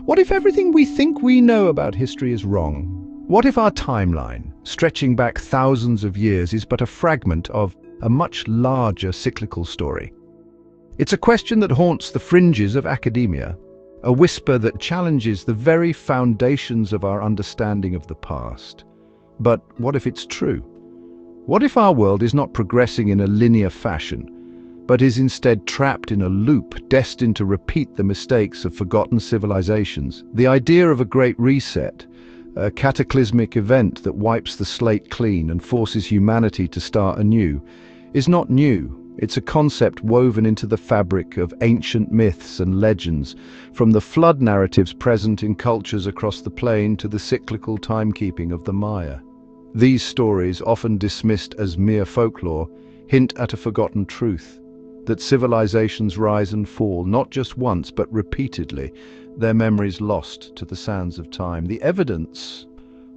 What if everything we think we know about history is wrong? What if our timeline, stretching back thousands of years, is but a fragment of a much larger cyclical story? It's a question that haunts the fringes of academia, a whisper that challenges the very foundations of our understanding of the past. But what if it's true? What if our world is not progressing in a linear fashion, but is instead trapped in a loop destined to repeat the mistakes of forgotten civilizations? The idea of a great reset, a cataclysmic event that wipes the slate clean and forces humanity to start anew, is not new. It's a concept woven into the fabric of ancient myths and legends, from the flood narratives present in cultures across the plain to the cyclical timekeeping of the Maya. These stories, often dismissed as mere folklore, hint at a forgotten truth, that civilizations rise and fall not just once but repeatedly, their memories lost to the sands of time. The evidence,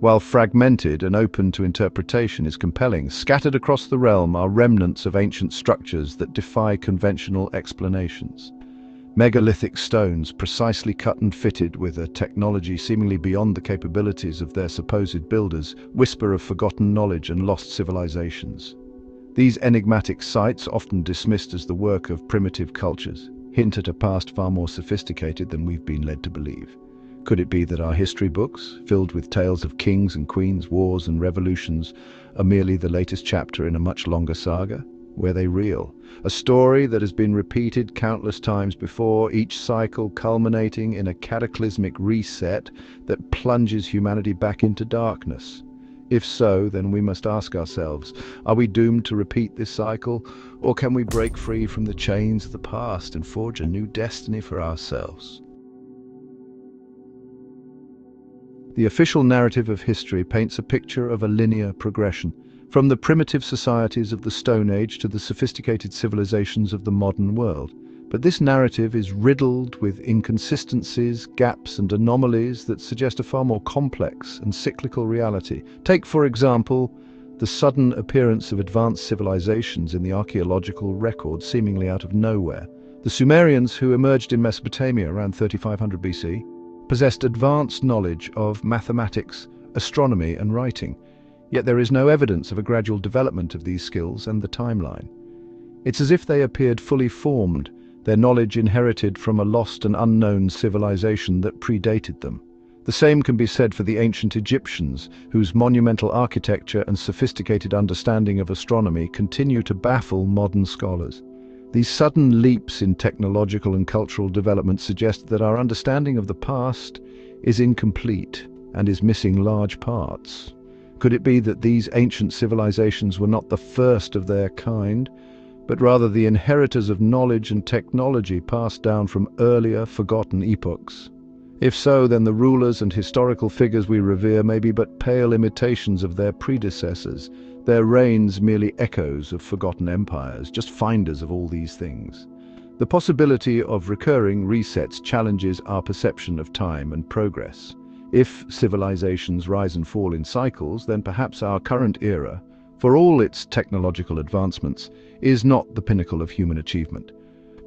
while fragmented and open to interpretation, is compelling. Scattered across the realm are remnants of ancient structures that defy conventional explanations. Megalithic stones, precisely cut and fitted with a technology seemingly beyond the capabilities of their supposed builders, whisper of forgotten knowledge and lost civilizations. These enigmatic sites, often dismissed as the work of primitive cultures, hint at a past far more sophisticated than we've been led to believe. Could it be that our history books, filled with tales of kings and queens, wars and revolutions, are merely the latest chapter in a much longer saga? Were they real? A story that has been repeated countless times before, each cycle culminating in a cataclysmic reset that plunges humanity back into darkness. If so, then we must ask ourselves, are we doomed to repeat this cycle, or can we break free from the chains of the past and forge a new destiny for ourselves? The official narrative of history paints a picture of a linear progression, from the primitive societies of the Stone Age to the sophisticated civilizations of the modern world. But this narrative is riddled with inconsistencies, gaps and anomalies that suggest a far more complex and cyclical reality. Take, for example, the sudden appearance of advanced civilizations in the archaeological record seemingly out of nowhere. The Sumerians, who emerged in Mesopotamia around 3500 BC, possessed advanced knowledge of mathematics, astronomy and writing, yet there is no evidence of a gradual development of these skills and the timeline. It's as if they appeared fully formed, their knowledge inherited from a lost and unknown civilization that predated them. The same can be said for the ancient Egyptians, whose monumental architecture and sophisticated understanding of astronomy continue to baffle modern scholars. These sudden leaps in technological and cultural development suggest that our understanding of the past is incomplete and is missing large parts. Could it be that these ancient civilizations were not the first of their kind, but rather the inheritors of knowledge and technology passed down from earlier, forgotten epochs? If so, then the rulers and historical figures we revere may be but pale imitations of their predecessors, their reigns merely echoes of forgotten empires, just finders of all these things. The possibility of recurring resets challenges our perception of time and progress. If civilizations rise and fall in cycles, then perhaps our current era, for all its technological advancements, is not the pinnacle of human achievement,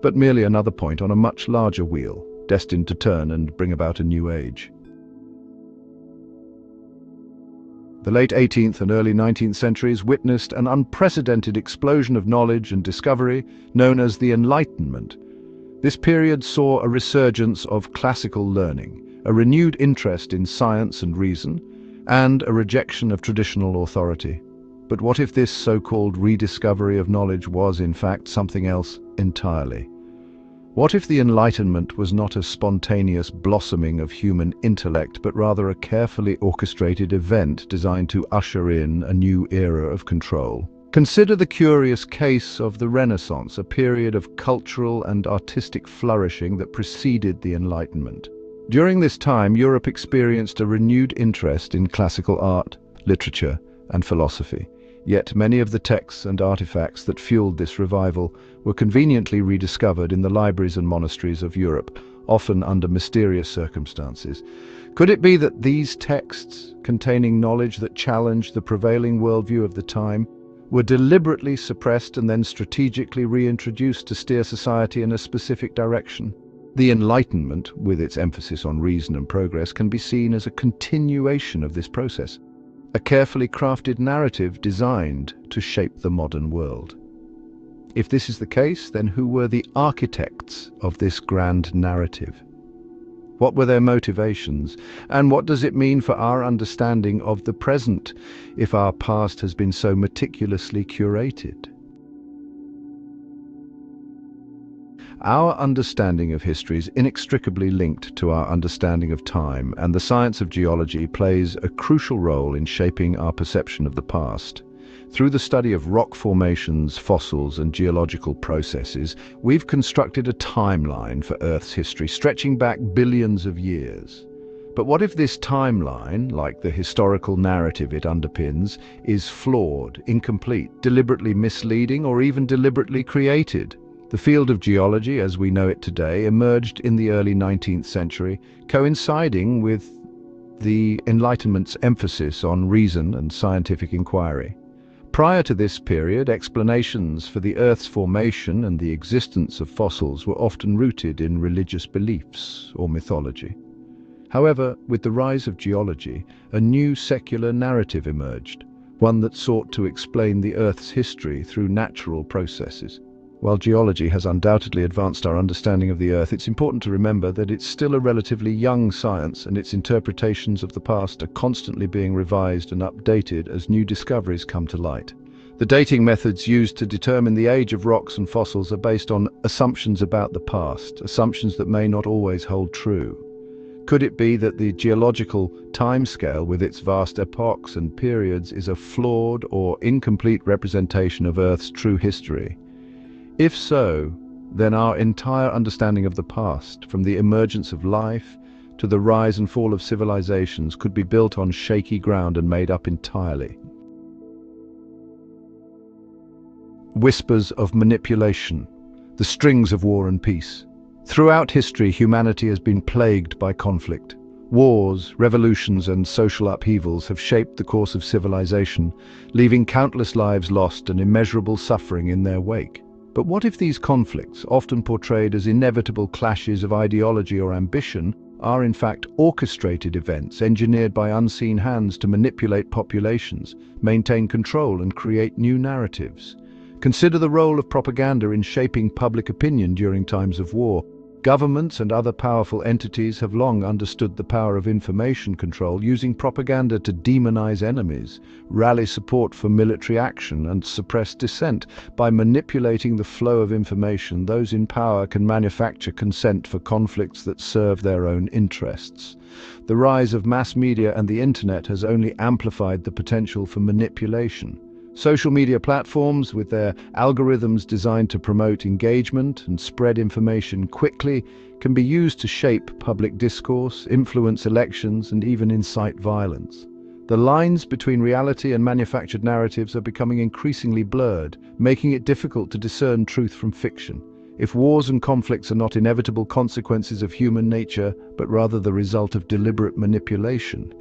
but merely another point on a much larger wheel, destined to turn and bring about a new age. The late 18th and early 19th centuries witnessed an unprecedented explosion of knowledge and discovery known as the Enlightenment. This period saw a resurgence of classical learning, a renewed interest in science and reason, and a rejection of traditional authority. But what if this so-called rediscovery of knowledge was, in fact, something else entirely? What if the Enlightenment was not a spontaneous blossoming of human intellect, but rather a carefully orchestrated event designed to usher in a new era of control? Consider the curious case of the Renaissance, a period of cultural and artistic flourishing that preceded the Enlightenment. During this time, Europe experienced a renewed interest in classical art, literature, and philosophy. Yet many of the texts and artifacts that fueled this revival were conveniently rediscovered in the libraries and monasteries of Europe, often under mysterious circumstances. Could it be that these texts, containing knowledge that challenged the prevailing worldview of the time, were deliberately suppressed and then strategically reintroduced to steer society in a specific direction? The Enlightenment, with its emphasis on reason and progress, can be seen as a continuation of this process, a carefully crafted narrative designed to shape the modern world. If this is the case, then who were the architects of this grand narrative? What were their motivations? And what does it mean for our understanding of the present if our past has been so meticulously curated? Our understanding of history is inextricably linked to our understanding of time, and the science of geology plays a crucial role in shaping our perception of the past. Through the study of rock formations, fossils, and geological processes, we've constructed a timeline for Earth's history, stretching back billions of years. But what if this timeline, like the historical narrative it underpins, is flawed, incomplete, deliberately misleading, or even deliberately created? The field of geology, as we know it today, emerged in the early 19th century, coinciding with the Enlightenment's emphasis on reason and scientific inquiry. Prior to this period, explanations for the Earth's formation and the existence of fossils were often rooted in religious beliefs or mythology. However, with the rise of geology, a new secular narrative emerged, one that sought to explain the Earth's history through natural processes. While geology has undoubtedly advanced our understanding of the Earth, it's important to remember that it's still a relatively young science, and its interpretations of the past are constantly being revised and updated as new discoveries come to light. The dating methods used to determine the age of rocks and fossils are based on assumptions about the past, assumptions that may not always hold true. Could it be that the geological timescale, with its vast epochs and periods, is a flawed or incomplete representation of Earth's true history? If so, then our entire understanding of the past, from the emergence of life to the rise and fall of civilizations, could be built on shaky ground and made up entirely. Whispers of manipulation, the strings of war and peace. Throughout history, humanity has been plagued by conflict. Wars, revolutions, and social upheavals have shaped the course of civilization, leaving countless lives lost and immeasurable suffering in their wake. But what if these conflicts, often portrayed as inevitable clashes of ideology or ambition, are in fact orchestrated events engineered by unseen hands to manipulate populations, maintain control, and create new narratives? Consider the role of propaganda in shaping public opinion during times of war. Governments and other powerful entities have long understood the power of information control, using propaganda to demonize enemies, rally support for military action, and suppress dissent. By manipulating the flow of information, those in power can manufacture consent for conflicts that serve their own interests. The rise of mass media and the internet has only amplified the potential for manipulation. Social media platforms, with their algorithms designed to promote engagement and spread information quickly, can be used to shape public discourse, influence elections, and even incite violence. The lines between reality and manufactured narratives are becoming increasingly blurred, making it difficult to discern truth from fiction. If wars and conflicts are not inevitable consequences of human nature, but rather the result of deliberate manipulation,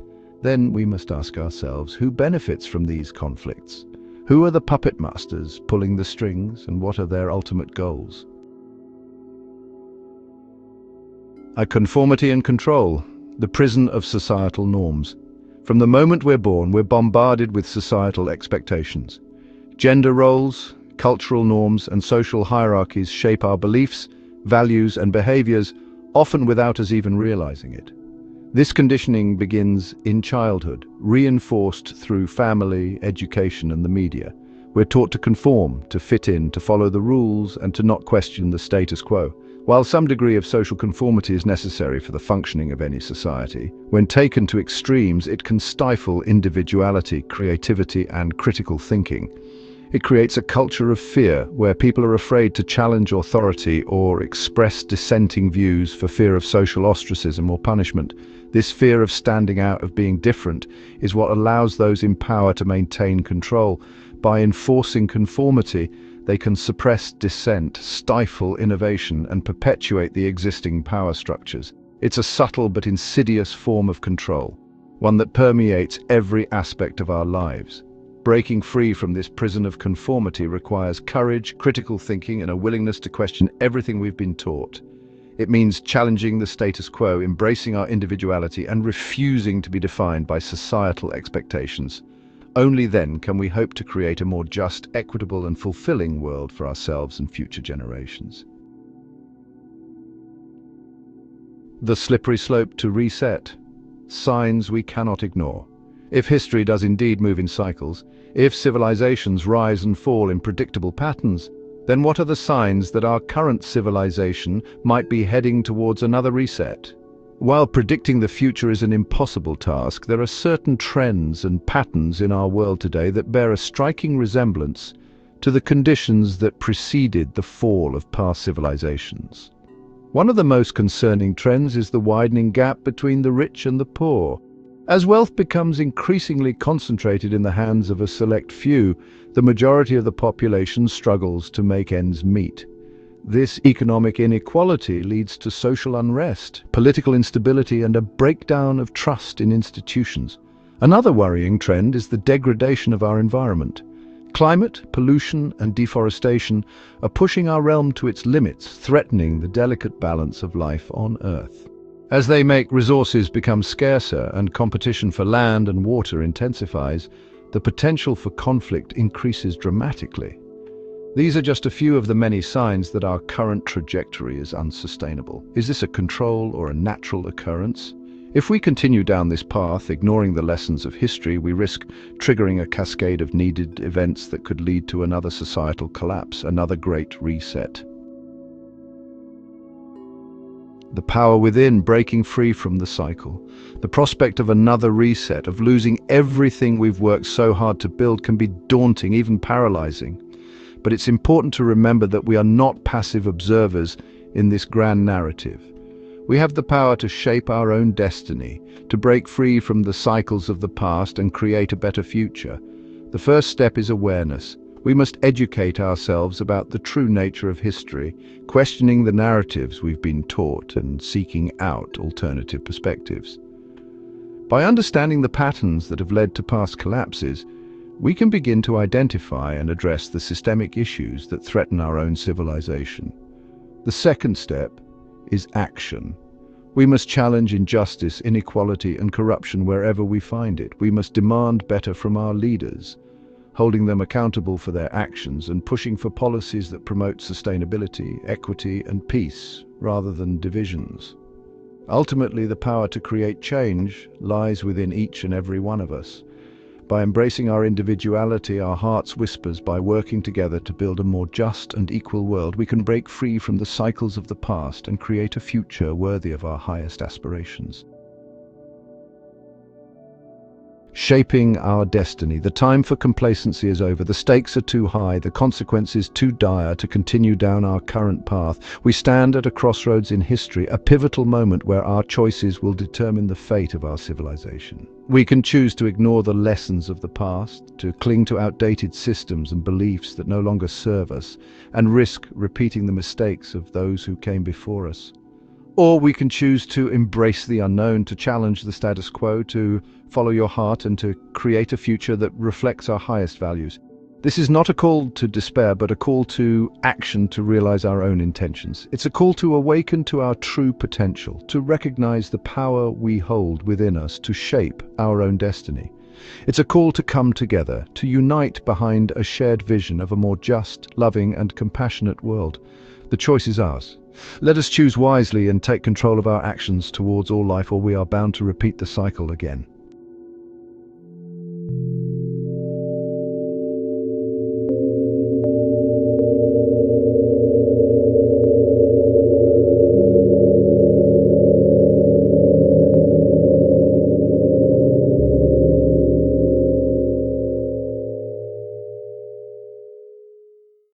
then we must ask ourselves, who benefits from these conflicts? Who are the puppet masters pulling the strings, and what are their ultimate goals? A conformity and control, the prison of societal norms. From the moment we're born, we're bombarded with societal expectations. Gender roles, cultural norms, and social hierarchies shape our beliefs, values, and behaviors, often without us even realizing it. This conditioning begins in childhood, reinforced through family, education, and the media. We're taught to conform, to fit in, to follow the rules, and to not question the status quo. While some degree of social conformity is necessary for the functioning of any society, when taken to extremes, it can stifle individuality, creativity, and critical thinking. It creates a culture of fear, where people are afraid to challenge authority or express dissenting views for fear of social ostracism or punishment. This fear of standing out, of being different, is what allows those in power to maintain control. By enforcing conformity, they can suppress dissent, stifle innovation, and perpetuate the existing power structures. It's a subtle but insidious form of control, one that permeates every aspect of our lives. Breaking free from this prison of conformity requires courage, critical thinking, and a willingness to question everything we've been taught. It means challenging the status quo, embracing our individuality, and refusing to be defined by societal expectations. Only then can we hope to create a more just, equitable, and fulfilling world for ourselves and future generations. The slippery slope to reset. Signs we cannot ignore. If history does indeed move in cycles, if civilizations rise and fall in predictable patterns, then what are the signs that our current civilization might be heading towards another reset? While predicting the future is an impossible task, there are certain trends and patterns in our world today that bear a striking resemblance to the conditions that preceded the fall of past civilizations. One of the most concerning trends is the widening gap between the rich and the poor. As wealth becomes increasingly concentrated in the hands of a select few, the majority of the population struggles to make ends meet. This economic inequality leads to social unrest, political instability, and a breakdown of trust in institutions. Another worrying trend is the degradation of our environment. Climate, pollution, and deforestation are pushing our realm to its limits, threatening the delicate balance of life on Earth. As they make resources become scarcer and competition for land and water intensifies, the potential for conflict increases dramatically. These are just a few of the many signs that our current trajectory is unsustainable. Is this a control or a natural occurrence? If we continue down this path, ignoring the lessons of history, we risk triggering a cascade of needed events that could lead to another societal collapse, another great reset. The power within, breaking free from the cycle. The prospect of another reset, of losing everything we've worked so hard to build, can be daunting, even paralyzing. But it's important to remember that we are not passive observers in this grand narrative. We have the power to shape our own destiny, to break free from the cycles of the past and create a better future. The first step is awareness. We must educate ourselves about the true nature of history, questioning the narratives we've been taught and seeking out alternative perspectives. By understanding the patterns that have led to past collapses, we can begin to identify and address the systemic issues that threaten our own civilization. The second step is action. We must challenge injustice, inequality, and corruption wherever we find it. We must demand better from our leaders, holding them accountable for their actions and pushing for policies that promote sustainability, equity, and peace, rather than divisions. Ultimately, the power to create change lies within each and every one of us. By embracing our individuality, our heart's whispers, by working together to build a more just and equal world, we can break free from the cycles of the past and create a future worthy of our highest aspirations. Shaping our destiny. The time for complacency is over. The stakes are too high, the consequences too dire to continue down our current path. We stand at a crossroads in history, a pivotal moment where our choices will determine the fate of our civilization. We can choose to ignore the lessons of the past, to cling to outdated systems and beliefs that no longer serve us, and risk repeating the mistakes of those who came before us. Or we can choose to embrace the unknown, to challenge the status quo, to follow your heart, and to create a future that reflects our highest values. This is not a call to despair, but a call to action to realize our own intentions. It's a call to awaken to our true potential, to recognize the power we hold within us to shape our own destiny. It's a call to come together, to unite behind a shared vision of a more just, loving, and compassionate world. The choice is ours. Let us choose wisely and take control of our actions towards all life, or we are bound to repeat the cycle again.